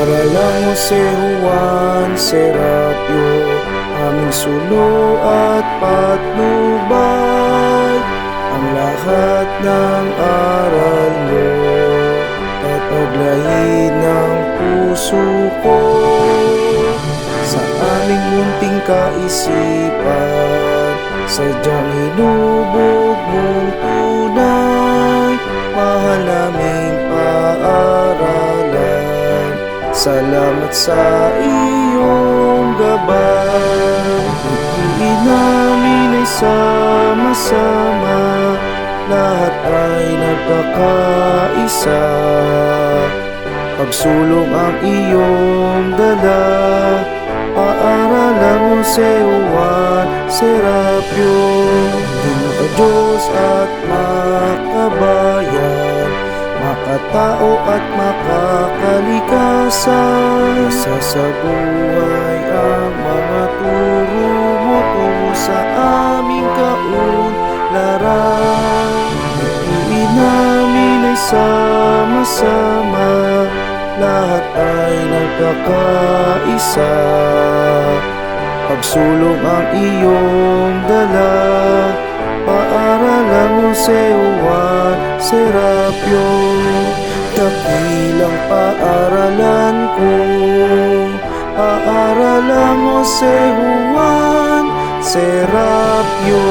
Paaralan mo si Juan Serapio, aming sulo at patnubay. Ang lahat ng aral mo tataglayin ng puso ko. Sa aming munting kaisipan, sadyang inubog mong tunay. Mahal naming paaralan, salamat sa iyong gabay. Pagdiin namin ay sama-sama, lahat ay nagkakaisa. Pagsulong ang iyong dala, paaralan mo si Juan Serapio. Di maka-Diyos at makabayan, makatao at makakalikasan. Isa sa buhay ang mga turo mo tungo sa aming kaunlaran. Pagdiin namin ay sama-sama, lahat ay nagkakaisa. Pagsulong ang iyong dala, paaralan mo si Juan Serapio. Dakilang paaralan ko, paaralan mo si Juan Serapio.